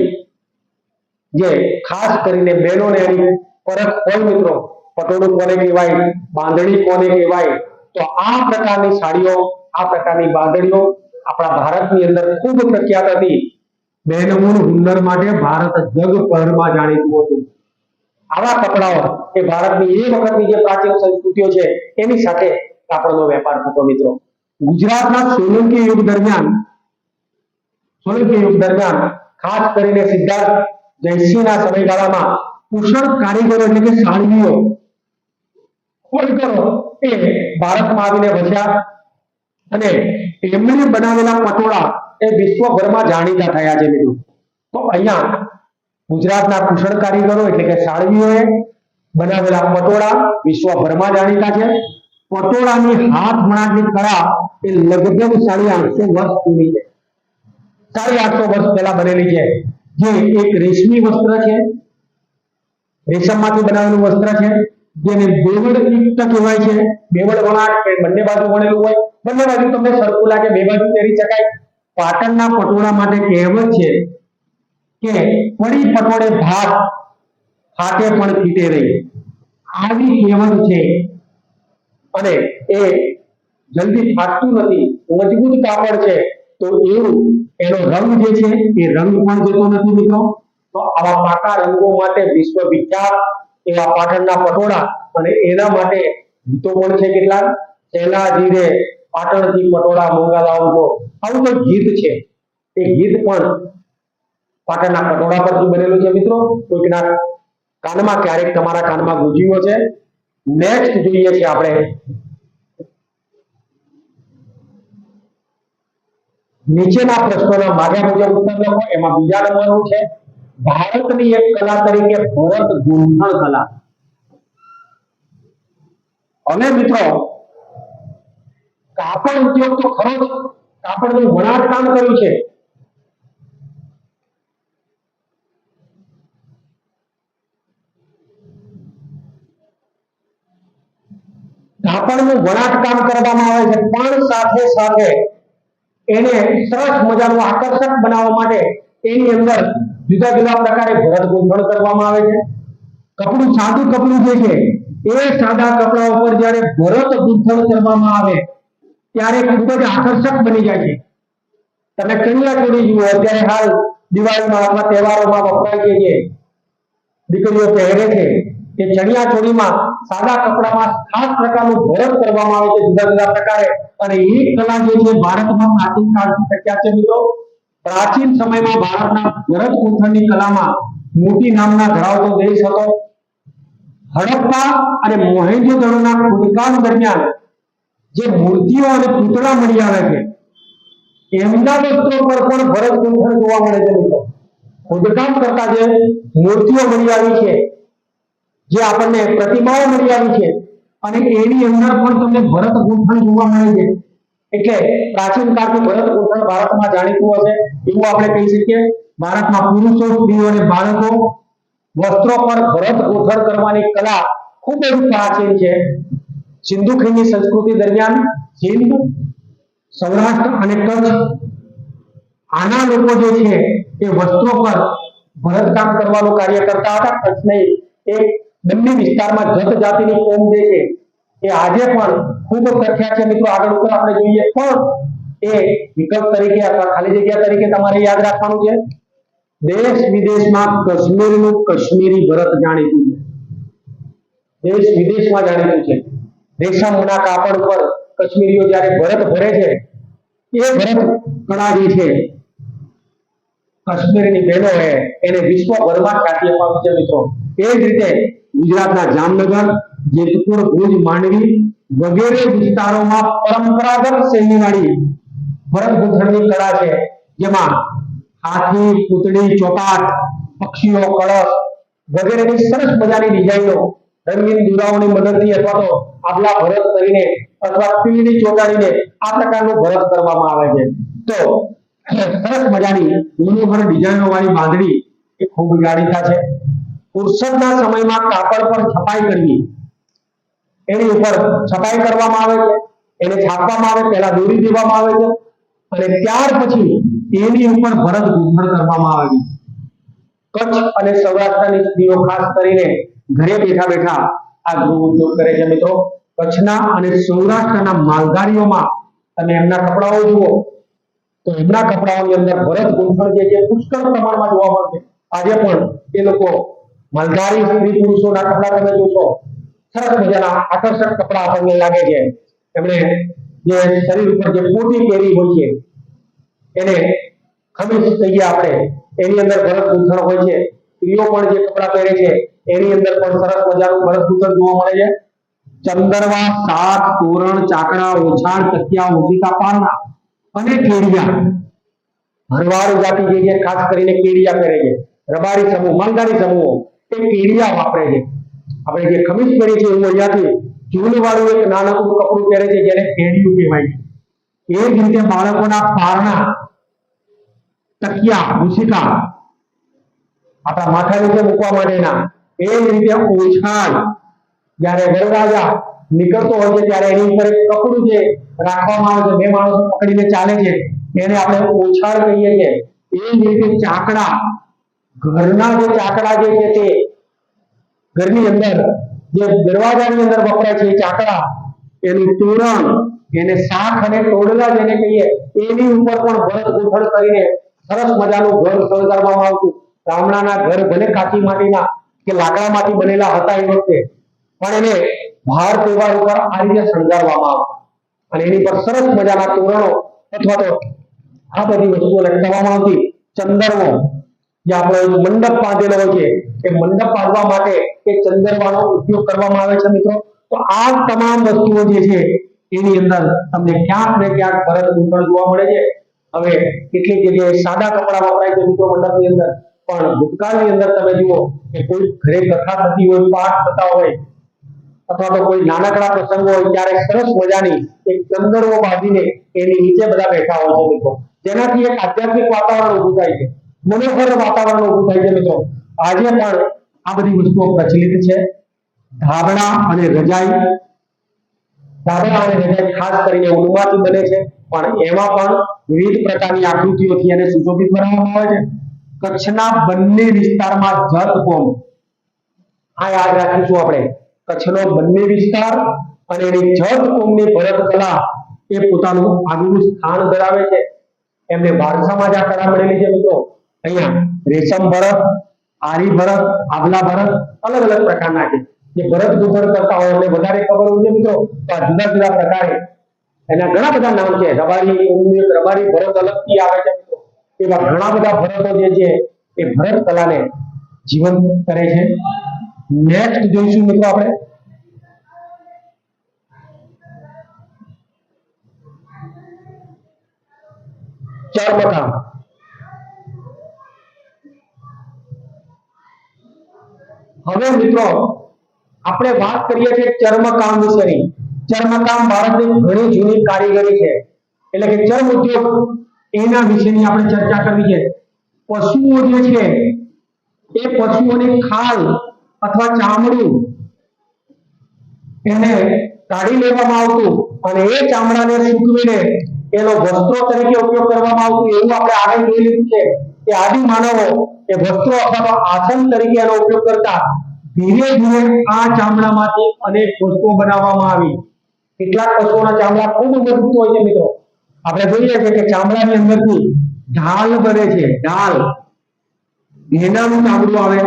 જે ખાસ કરીને બહેનોને એની પરખ હોય મિત્રો, પટોળું કોને કહેવાય, બાંધણી કોને કહેવાય. તો આ પ્રકારની સાડીઓ, આ પ્રકારની બાંધણીઓ આપણા ભારતની અંદર ખૂબ પ્રખ્યાત હતી. બહેનોનું હુન્નર માટે ભારત જગભરમાં જાણીતું હતું. આવા કપડાઓ એ ભારતની એ વખતની જે પ્રાચીન સંસ્કૃતિઓ છે એની સાથે કાપડનો વેપાર થતો મિત્રો. ગુજરાતના સોલંકી યુગ દરમિયાન ખાસ કરીને સિદ્ધાર્થ જયસિંહના સમયગાળામાં કુશળ કારીગરો એટલે કે સાળવીઓ, ખોડકરો એ ભારતમાં આવીને વસ્યા અને એમણે બનાવેલા પટોળા એ વિશ્વભરમાં જાણીતા થયા છે મિત્રો. તો અહીંયા ગુજરાતના કુશળ કારીગરો એટલે કે સાળવીઓએ બનાવેલા પટોળા વિશ્વભરમાં જાણીતા છે. પટોળાની હાથ વણાટની કળા એ લગભગ 850 વર્ષ જૂની છે. 850 વર્ષ પહેલા બનેલી છે. જે એક રેશમી વસ્ત્ર છે, રેશમમાંથી બનાવેલું વસ્ત્ર છે, જેને બેવડ યુક્ત કહેવાય છે. બેવડ વણાટ કે બંને બાજુ વણેલું હોય, બંને બાજુ તમને સરખું લાગે, બે બાજુ પહેરી શકાય. પાટણના પટોળા માટે કહેવત છે કે પડી પટોળે ભાત ફાટે પણ ફીટે નહીં, આવી કહેવત છે. અને એ જલ્દી ફાટતું નથી, મજબૂત કાપડ છે. તો એવું એનો રંગ જે છે એ રંગ પણ જતો નથી મિત્રો. તો આવા પાકા રંગો માટે વિશ્વવિખ્યાત એવા પાટણના પટોળા, અને એના માટે ગીતો પણ છે કેટલાક. સેલાજી રે પાટણથી પટોળા મોંઘા લાવજો, આવું તો ગીત છે. એ ગીત પણ પાટણના પટોળા પરથી બનેલું છે મિત્રો. કોઈકના કાનમાં ક્યારેક તમારા કાનમાં ગુંજ્યું છે. નેક્સ્ટ જોઈએ છે આપણે નીચેના પ્રશ્નોના માગ્યા મુજબ ઉત્તર લખો. એમાં બીજા નંબરનું છે ભારતની એક કલા તરીકે ભરત ગૂંથણ કલા. હવે મિત્રો કાપડ ઉદ્યોગ તો ખરો જ, કાપડનું વણાટ કામ કર્યું છે. કાપડનું વણાટ કામ કરવામાં આવે છે, પણ સાથે સાથે એને સરસ મજાનું આકર્ષક બનાવવા માટે એની અંદર જુદા જુદા પ્રકારે ભરત ગૂંથણ કરવામાં આવે છે. કપડું સાદું કપડું જે છે એ સાદા કપડા ઉપર જ્યારે ભરત ગૂંથણ કરવામાં આવે ત્યારે ખૂબ જ આકર્ષક બની જાય છે. તમે ચણિયા ચોળી જુઓ, અત્યારે હાલ દિવાળીમાં અથવા તહેવારોમાં વપરાય છે, દીકરીઓ પહેરે છે. એ ચણિયા ચોળીમાં સાદા કપડામાં ખાસ પ્રકારનું ભરત કરવામાં આવે છે જુદા જુદા પ્રકારે. અને એ કલા જે છે ભારતમાં પ્રાચીન કાળથી પ્રખ્યાત છે મિત્રો. પ્રાચીન સમયમાં ભારતના ભરત ગૂંથણની કલામાં મોટી નામના ધરાવતો દેશ હતો. હડપ્પા અને મોહેંજો-દડોના ખોદકામ દરમિયાન જે મૂર્તિઓ અને પૂતળા મળી આવે છે એમના વસ્ત્રો પર પણ ભરત ગૂંથણ જોવા મળે છે મિત્રો. ખોદકામ કરતા જે મૂર્તિઓ મળી આવી છે, જે આપણને પ્રતિમાઓ મળી આવી છે, અને એની અંદર પણ તમને ભરત ગૂંથણ જોવા મળે છે. એટલે પ્રાચીન કાળથી ભરત ગૂંથણ ભારતમાં જાણીતું હશે એવું આપણે કહી શકીએ. ભારતમાં પુરુષો, સ્ત્રીઓ અને બાળકો વસ્ત્રો પર ભરત ગૂંથણ કરવાની કલા ખૂબ જ પ્રાચીન છે. સિંધુ ખીણની સંસ્કૃતિ દરમિયાન સિંધ, સૌરાષ્ટ્ર અને કચ્છ આના લોકો જે છે એ વસ્ત્રો પર ભરતકામ કરવાનું કાર્ય કરતા હતા. કચ્છની એક બંને વિસ્તારમાં જત જાતિની કોમ જે છે એ આજે પણ ખૂબ પ્રખ્યાત છે મિત્રો. આગળ ઉપર આપણે જોઈએ પણ એ વિકલ્પ તરીકે અથવા ખાલી જગ્યા તરીકે તમારે યાદ રાખવાનું છે. દેશ વિદેશમાં કાશ્મીરનું કાશ્મીરી ભરત જાણીતું છે. દેશ વિદેશમાં જાણીતું છે. રેશમના કાપડ પર કાશ્મીરીઓ જ્યારે ભરત ભરે છે એ ભરત કળા જે છે કાશ્મીરની બહેનો એને વિશ્વભરમાં ખ્યાતિ અપાવી છે મિત્રો. એ જ રીતે ગુજરાતના જામનગર, જેતપુર, ભુજ, માંડવી વગેરે વિસ્તારોમાં પરંપરાગત શૈલીવાળી ભરત ગૂંથણની કળા છે, જેમાં હાથી, પૂતળી, ચોપાટ, પક્ષીઓ, કળશ વગેરેની સરસ મજાની ડિઝાઇનો રંગીન દોરાઓની મદદથી અથવા તો આભલા ભરત કરીને અથવા પીળી ચોટાડીને આ પ્રકારનું ભરત કરવામાં આવે છે. તો સરસ મજાની મનોહર ડિઝાઇનો વાળી બાંધણી એ ખૂબ જાણીતા છે. ફુરસદના સમયમાં કાપડ પર છપાઈ કરવી, એની ઉપર છપાઈ કરવામાં આવે છે, એને છાપવામાં આવે, પહેલા દોરી દેવામાં આવે છે અને ત્યાર પછી એની ઉપર ભરત ગૂંથણ કરવામાં આવે છે. કચ્છ અને સૌરાષ્ટ્રની સ્ત્રીઓ ખાસ કરીને ઘરે બેઠા બેઠા આ ગૃહ ઉદ્યોગ કરે છે મિત્રો. કચ્છના અને સૌરાષ્ટ્રના માલધારીઓમાં તમે એમના કપડાઓ જુઓ તો એમના કપડાઓની અંદર ભરત ગૂંથણ જે છે પુષ્કળ પ્રમાણમાં જોવા મળશે. આજે પણ એ લોકો માલધારી સ્ત્રી પુરુષોના કપડા તમે જોશો, સરસ મજાના આકર્ષક કપડા આપણને લાગે છે. એમણે જે શરીર ઉપર જે પોટી પહેરી હોય છે એને ખમીસ કહીએ આપણે, એની અંદર ભરત ગૂંથણ હોય છે. સ્ત્રીઓ પણ જે કપડા પહેરે છે એની અંદર પણ સરસ મજાનું ભરત ગૂંથણ જોવા મળે છે. ચંદરવા, સાત, તોરણ, ચાકડા, ઓછાળ, તકિયા, ઓશિકા, પારણા અને કેડિયા. ભરવાડ જાતિ જે છે ખાસ કરીને કેડિયા પહેરે છે. રબારી સમૂહ, માલધારી સમૂહો એ કેડિયા વાપરે છે. આપણે જે ખમીસ પહેરી છે એવું અહીંયાથી ચૂલ વાળું એક નાનકડું કપડું પહેરે છે જેને કેડિયું કહેવાય છે. એ જ રીતે બાળકોના પારણા, તકિયા, ઓશિકા આપણા માથા નીચે મૂકવા માટેના, એ જ રીતે ઓછાળ જ્યારે વરરાજા નીકળતો હોય છે ત્યારે એની ઉપર એક કપડું જે રાખવામાં આવે છે, બે માણસો પકડીને ચાલે છે એને આપણે ઓછાળ કહીએ છીએ. એ જ રીતે ચાકડા, ઘરના જે ચાકડા જે છે તે ઘરની અંદર જે દરવાજાની અંદર વપરાય છે એ ચાકડા, એનું તોરણ, એને શાખ અને ટોડલા જેને કહીએ એની ઉપર પણ ભરત ગૂંથણ કરીને સરસ મજાનું ઘર શણગારવામાં આવતું. ગામડાના ઘર ભલે કાચી માટીના કે લાકડામાંથી બનેલા હતા એ વખતે, પણ એને બહાર તહેવાર ઉપર આ રીતે શણગારવામાં આવતું અને એની પર સરસ મજાના તોરણો અથવા તો આ બધી વસ્તુઓ લટકાવવામાં આવતી. ચંદરવો જે આપણો મંડપ બાંધેલો હોય છે એ મંડપ બાંધવા માટે એ ચંદરવાનો ઉપયોગ કરવામાં આવે છે મિત્રો. તો આ તમામ વસ્તુઓ જે છે એની અંદર તમને ક્યાંક ને ક્યાંક ભરત ગૂંથણ જોવા મળે છે. હવે કેટલીક જગ્યાએ સાદા કપડા વપરાય છે મિત્રો મંડપની અંદર, પણ ભૂતકાળની અંદર તમે જુઓ કે કોઈ ઘરે કથા થતી હોય, પાઠ થતા હોય અથવા તો કોઈ નાનકડા પ્રસંગો હોય ત્યારે સરસ મજાની એક ચંદરવો બાંધીને એની નીચે બધા બેઠા હોય છે મિત્રો, જેનાથી એક આધ્યાત્મિક વાતાવરણ ઊભું થાય છે, મનોહર વાતાવરણ ઊભું થાય છે મિત્રો. આજે પણ આ બધી વસ્તુઓ પ્રચલિત છે. ધાબળા અને રજાઈ, ધાબળા અને રજાઈ ખાસ કરીને ઊનમાંથી બને છે, પણ એમાં પણ વિવિધ પ્રકારની આકૃતિઓથી એને સુશોભિત બનાવવામાં આવે છે. કચ્છના બંને વિસ્તારમાં જત કોમ, આ યાદ રાખીશું આપણે, કચ્છનો બંને વિસ્તાર અને એની જત કોમની ભરત કલા એ પોતાનું આગવું સ્થાન ધરાવે છે. એમને વારસામાં જ આ કળા મળેલી છે મિત્રો. અહીંયા રેશમ ભરત, આરી ભરત, આભલા ભરત અલગ અલગ પ્રકારના છે. જે ભરત ગૂંથણ કરતા હોય એટલે વધારે ખબર હોય છે મિત્રો, તો આ જુદા જુદા પ્રકારે એના ઘણા બધા નામ છે. રબારી ભરત અલગથી આવે છે મિત્રો. એવા ઘણા બધા ભરતો જે છે એ ભરત કલાને જીવંત કરે છે. નેક્સ્ટ જોઈશું મિત્રો આપણે ચર્મકામ. હવે મિત્રો આપણે વાત કરીએ છીએ ચર્મકામ વિશેની. ચર્મકામ ભારતની ઘણી જૂની કારીગરી છે, એટલે કે ચર્મ ઉદ્યોગ એના વિશેની આપણે ચર્ચા કરવી છે. પશુઓ જે છે એ પશુઓની ખાલ અથવા ચામડું એને કાઢી લેવામાં આવતું અને એ ચામડાને સૂકવીને એનો વસ્ત્રો તરીકે ઉપયોગ કરવામાં આવતો એવું આપણે આગળ જોઈ લીધું છે કે આદિ માનવો એ વસ્ત્રો અથવા આસન તરીકે એનો ઉપયોગ કરતા ધીરે ધીરે આ ચામડામાંથી અનેક વસ્તુઓ બનાવવામાં આવી કેટલાક પશુઓના ચામડા ખૂબ મજબૂત હોય છે મિત્રો આપણે જોઈએ છે કે ચામડાની અંદરથી ઢાલ બને છે ઢાલ ઘેંડાનું ચામડું આવે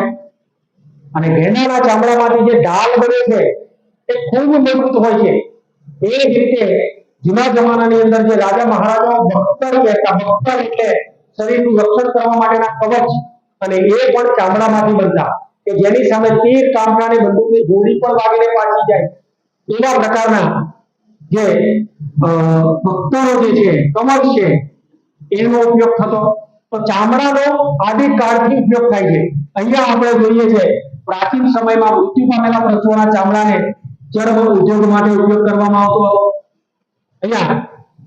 અને ઘેંડાના ચામડામાંથી જે ઢાલ બને છે એ ખૂબ મજબૂત હોય છે એ જ રીતે જૂના જમાનાની અંદર જે રાજા મહારાજાઓ બખ્તર કહેતા બખ્તર એટલે શરીરનું રક્ષણ કરવા માટેના કવચ અને એ પણ ચામડામાંથી બનતા કે જેની સામે તીર કામરાની બંદૂકની ગોળી પણ વાગીને પાછી જાય એવા પ્રકારના જે બખ્તરો જે છે કવચ છે એનો ઉપયોગ થતો તો ચામડાનો આદિકાળથી ઉપયોગ થાય છે અહીંયા આપણે જોઈએ છે પ્રાચીન સમયમાં મૃત્યુ પામેલા પશુઓના ચામડાને ચર્મ ઉદ્યોગ માટે ઉપયોગ કરવામાં આવતો હતો અહીંયા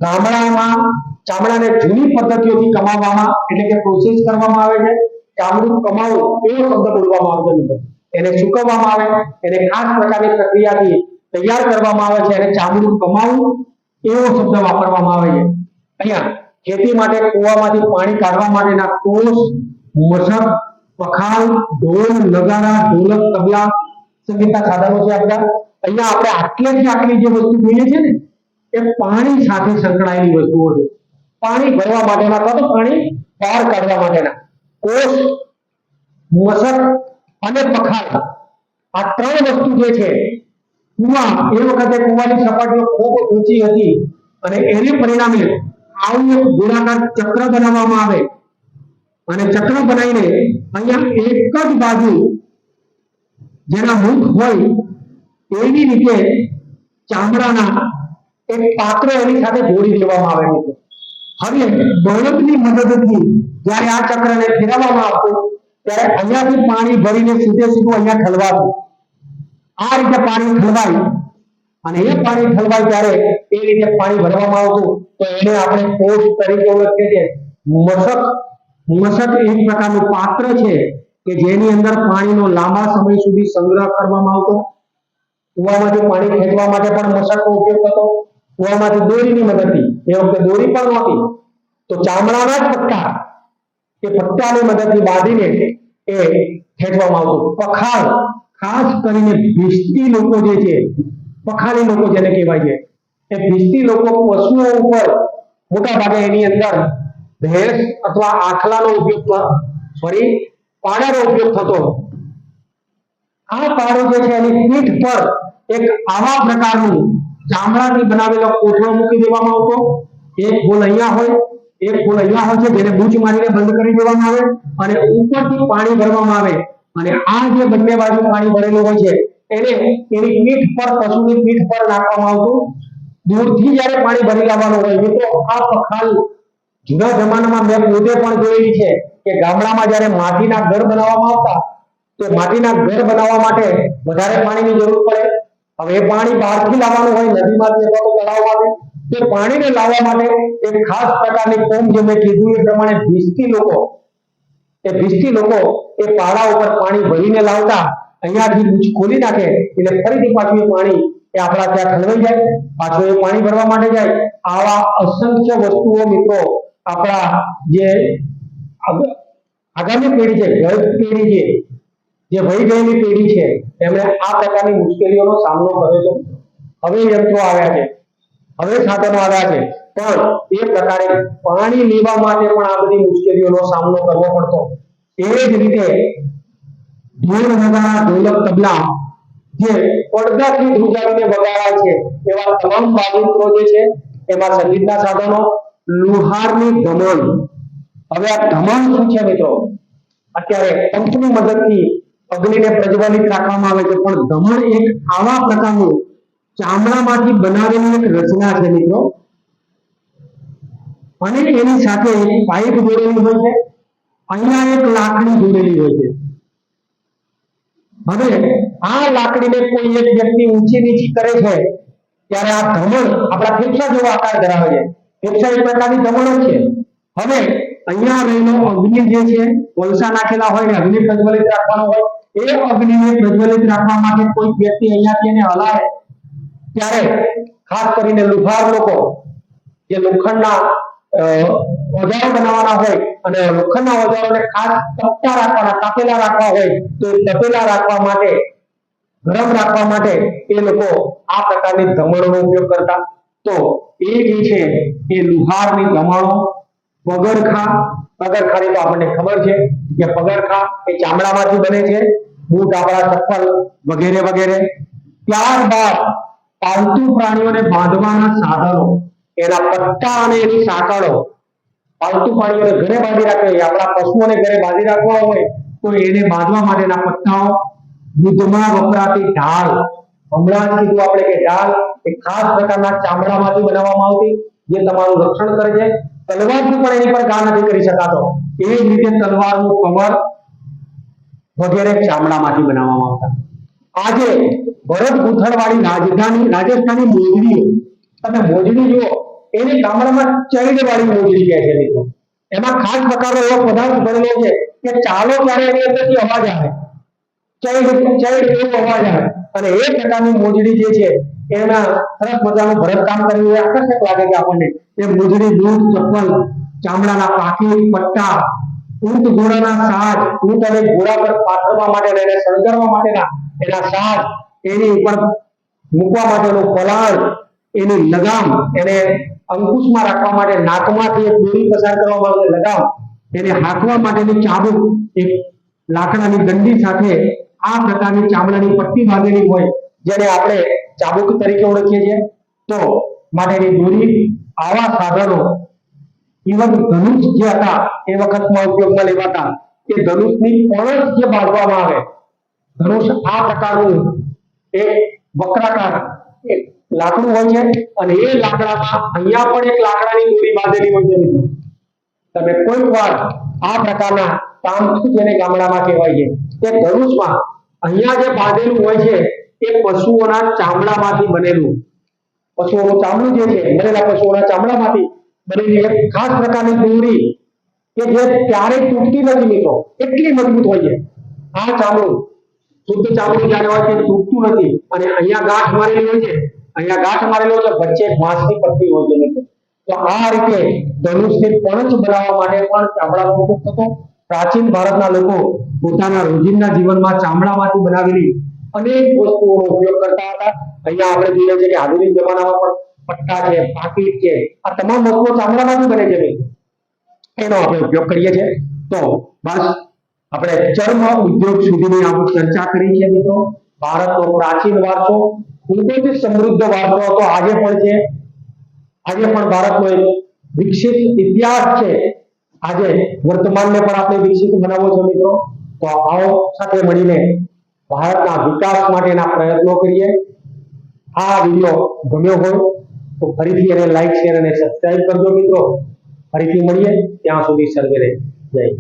ગામડામાં ચામડાને જૂની પદ્ધતિઓથી કમાવામાં એટલે કે પ્રોસેસ કરવામાં આવે છે ચામડું કમાવું એવો શબ્દ બોલવામાં આવતો નથી એને સૂકવવામાં આવે એને ખાસ પ્રકારની પ્રક્રિયાથી તૈયાર કરવામાં આવે છે અને ચામડું કમાવું એવો શબ્દ વાપરવામાં આવે છે અહીંયા ખેતી માટે કૂવામાંથી પાણી કાઢવા માટેના કોસ મશક પખાલ ઢોલ નગારા ઢોલક તબલા સંગીતના સાધનો છે આપણા અહીંયા આપણે આટલી જે વસ્તુ જોઈએ છે ને એ પાણી સાથે સંકળાયેલી વસ્તુઓ છે પાણી ભરવા માટેના અથવા તો પાણી બહાર કાઢવા માટેના કોષ મશક અને પખાલ આ ત્રણ વસ્તુ જે છે કુવા એ વખતે કુવાની સપાટીઓ ખૂબ ઊંચી હતી અને એની પરિણામે આવું એક ગોળાકાર ચક્ર બનાવવામાં આવે અને ચક્ર બનાવીને અહીંયા એક જ બાજુ જેના મુખ હોય એવી રીતે ચામડાના એક પાત્ર એની સાથે જોડી દેવામાં આવે છે હવે બળદની મદદથી જ્યારે આ ચક્રને ફેરવવામાં આવતું ત્યારે અહીંયાથી પાણી ભરીને સીધે સીધું અહીંયા ઠલવાતું આ રીતે પાણી ઠલવાય અને એ પાણી ઠલવાય ત્યારે એ રીતે પાણી ભરવામાં આવતું તો એને આપણે કોષ તરીકે ઓળખીએ છીએ મશક એક પ્રકારનું પાત્ર છે કે જેની અંદર પાણીનો લાંબા સમય સુધી સંગ્રહ કરવામાં આવતો કુવામાંથી પાણી ખેંચવા માટે પણ મશકનો ઉપયોગ થતો કુવામાંથી દોરીની મદદથી એ વખતે દોરી પણ નહોતી તો ચામડાના જ પટ્ટા એ પટ્ટાની મદદથી બાંધીને એ ખેંચવામાં આવતું પખાલ ખાસ કરીને ભીસ્તી લોકો જે છે પખાલી લોકો જેને કહેવાય છે એ ભીસ્તી લોકો પશુઓ ઉપર મોટા ભાગે એની અંદર ભેંસ અથવા આખલાનો ઉપયોગ પાડાનો ઉપયોગ થતો આ પાડો જે છે એની પીઠ પર એક આવા પ્રકારનું ચામડાથી બનાવેલો કોથળો મૂકી દેવામાં આવતો એક ફૂલ અહીંયા હોય એક ફૂલ અહીંયા હોય છે જેને બૂચ મારીને બંધ કરી દેવામાં આવે અને ઉપરથી પાણી ભરવામાં આવે અને આ જે બંને બાજુ પાણી ભરેલું હોય છે એને એની પીઠ પર પશુની પીઠ પર નાખવામાં આવતું દૂરથી જ્યારે પાણી ભરી લાવવાનું હોય મિત્રો આ પખાલ જૂના જમાનામાં મેં પોતે પણ જોયેલી છે કે ગામડામાં જ્યારે માટીના ઘર બનાવવામાં આવતા તો માટીના ઘર બનાવવા માટે વધારે પાણીની જરૂર પડે હવે એ પાણી બહારથી લાવવાનું હોય નદીમાંથી અથવા તો તળાવમાંથી તે પાણીને લાવવા માટે એક ખાસ પ્રકારની કોમ જે મેં કીધું એ પ્રમાણે ભીસ્તી લોકો એ પાડા ઉપર પાણી ભરીને લાવતા અહીંયાથી બૂચ ખોલી નાખે એટલે ફરીથી પાછું એ પાણી એ આપણા ત્યાં ઠલવાઈ જાય પાછું એ પાણી ભરવા માટે જાય આવા અસંખ્ય વસ્તુઓ મિત્રો આપણા જે આગામી પેઢી છે ગત પેઢી છે જે વહી ગયેલી પેઢી છે એમણે આ પ્રકારની મુશ્કેલીઓનો સામનો કર્યો છે હવે યંત્રો આવ્યા છે હવે સાધનો આવ્યા છે પણ એ પ્રકારે પાણી લેવા માટે પણ આ બધી મુશ્કેલીઓનો સામનો કરવો પડતો એ જ રીતે ઢોલ નગારા ઢોલક તબલા જે પડદાથી ધ્રુજાવીને વગાડાય છે એવા તમામ વાદ્યયંત્રો જે છે એમાં સંગીતના સાધનો લુહારની ધમણ હવે આ ધમણ શું છે મિત્રો અત્યારે પંપની મદદથી અગ્નિને પ્રજ્વલિત રાખવામાં આવે છે પણ ધમણ એક આવા પ્રકારનું ચામડામાંથી બનાવેલી એક રચના છે મિત્રો અને એની સાથે એક પાઇપ જોડેલી હોય છે અહીંયા એક લાકડી જોડેલી હોય છે હવે આ લાકડીને કોઈ એક વ્યક્તિ ઊંચી નીચી કરે છે ત્યારે આ ધમણ આપણા ફેફસા જેવો આકાર ધરાવે છે ફેફસા એક પ્રકારની ધમણ છે હવે અહીંયા રહેલો અગ્નિ જે છે કોલસા નાખેલા હોય ને અગ્નિ પ્રજ્વલિત રાખવાનો હોય એ અગ્નિને પ્રજ્વલિત રાખવા માટે કોઈ વ્યક્તિ અહીંયાથી એને હલાવે ત્યારે ખાસ કરીને લુહાર લોકો જે લોખંડના ઓજારો બનાવવાના હોય અને લોખંડના ઓજારોને ખાસ તપતા રાખવાના, તપેલા રાખવા હોય તો એ તપેલા રાખવા માટે, ગરમ રાખવા માટે એ લોકો આ પ્રકારની ધમણોનો ઉપયોગ કરતા. તો એ જે છે એ લુહારની ધમણો, પગરખાની તો આપણને ખબર છે કે પગરખા એ ચામડામાંથી બને છે, બૂટ, આપણા ચપ્પલ વગેરે વગેરે. ત્યારબાદ પાલતુ પ્રાણીઓને બાંધવાના સાધનો, એના પટ્ટા અને એની સાંકળો. પાલતુ પ્રાણીઓને ઘરે બાંધી રાખવા હોય, આપણા પશુઓને ઘરે બાંધી રાખવા હોય તો એને બાંધવા માટેના પટ્ટાઓ. યુદ્ધમાં વપરાતી ઢાલ, હમણાં જ કીધું આપણે કે ઢાલ એ ખાસ પ્રકારના ચામડામાંથી બનાવવામાં આવતી, જે તમારું રક્ષણ કરે છે. તલવારથી પણ એની પર ઘા નથી કરી શકાતો, એ જ રીતે તલવારનું કવર વગેરે ચામડામાંથી બનાવવામાં આવતા. આજે ભરત ગૂંથણવાળી રાજસ્થાની મોજડીઓ, તમે મોજડી જુઓ, એની ગામડામાં ચૈડવાળી મોજડી કહે છે મિત્રો. એમાં ખાસ પ્રકારનો એવો પદાર્થ બનેલો છે કે ચાલો ત્યારે એની અંદરથી અવાજ આવે, ચૈડ એવો અવાજ આવે. અને એ પ્રકારની મોજડી જે છે એના સરસ મજાનું ભરતકામ કરેલું, આકર્ષક લાગે છે આપણને. એ મોજડી, બૂટ, ચપ્પલ, ચામડાના પાકીટ, પટ્ટા, ઊંટ ઘોડાના સાજ, ઊંટ અને ઘોડા પર પાથરવા માટે એને શણગારવા માટેના એના સાજ, એની ઉપર મૂકવા માટેનું પલાણ, એની લગામ, એને અંકુશમાં રાખવા માટે નાકમાંથી એક દોરી પસાર કરવા માટે લગામ, એને હાંકવા માટેની ચાબુક, એક લાકડાની દંડી સાથે આ પ્રકારની ચામડાની પટ્ટી બાંધેલી હોય, જેને આપણે ચાબુક તરીકે ઓળખીએ છીએ, તો માટેની દોરી. આવા સાધનો, ઇવન ધનુષ જે હતા એ વખતમાં ઉપયોગમાં લેવાતા, કે ધનુષની પણસ જે બાંધવામાં આવે, ધનુષ આ પ્રકારનું એક વક્રાકાર એક લાકડું હોય છે અને એ લાકડામાં અહીંયા પણ એક લાકડાની દોરી બાંધેલી હોય છે મિત્રો. તમે કોઈક વાર આ પ્રકારના તામઠું જેને ગામડામાં કહેવાય છે, તે ધનુષમાં અહીંયા જે બાંધેલું હોય છે એ પશુઓના ચામડામાંથી બનેલું, પશુઓનું ચામડું જે છે, મરેલા પશુઓના ચામડામાંથી બનેલી એક ખાસ પ્રકારની દોરી કે જે ક્યારેય તૂટતી નથી મિત્રો, એટલી મજબૂત હોય છે. આ ચામડું, શુદ્ધ ચામડું જ્યારે હોય તે તૂટતું નથી. અને અહીંયા ગાંઠ મારેલી હોય છે, અહીંયા ગાંઠ મારેલો છે, વચ્ચે ઘાસની પટ્ટી હોય છે મિત્રો. તો આ રીતે ધનુષની પણછ બનાવવા માટે પણ ચામડાનો ઉપયોગ થતો. પ્રાચીન ભારતના લોકો પોતાના રોજિંદા જીવનમાં ચામડામાંથી બનાવેલી અનેક વસ્તુઓનો ઉપયોગ કરતા હતા. અહીંયા આપણે જોઈએ છે કે આધુનિક જમાનામાં પણ પટ્ટા છે, પાકીટ છે, આ તમામ વસ્તુઓ ચામડામાંથી બને છે, એનો આપણે ઉપયોગ કરીએ છીએ. તો બસ આપણે ચર્મ ઉદ્યોગ સુધીની આપણે ચર્ચા કરી છે મિત્રો. ભારતનો પ્રાચીન વારસો ખૂબ જ સમૃદ્ધ વારસો હતો, આજે પણ છે. આજે પણ ભારતનો એક વિકસિત ઇતિહાસ છે. આજે વર્તમાનને પણ આપણે વિકસિત બનાવવો છે મિત્રો. તો આવો સાથે મળીને ભારતના વિકાસ માટેના પ્રયત્નો કરીએ. આ વિડિયો ગમ્યો હોય તો ફરીથી એને લાઈક, શેર અને સબસ્ક્રાઇબ કરજો મિત્રો. ફરીથી મળીએ, ત્યાં સુધી સર્વેને જય હિન્દ.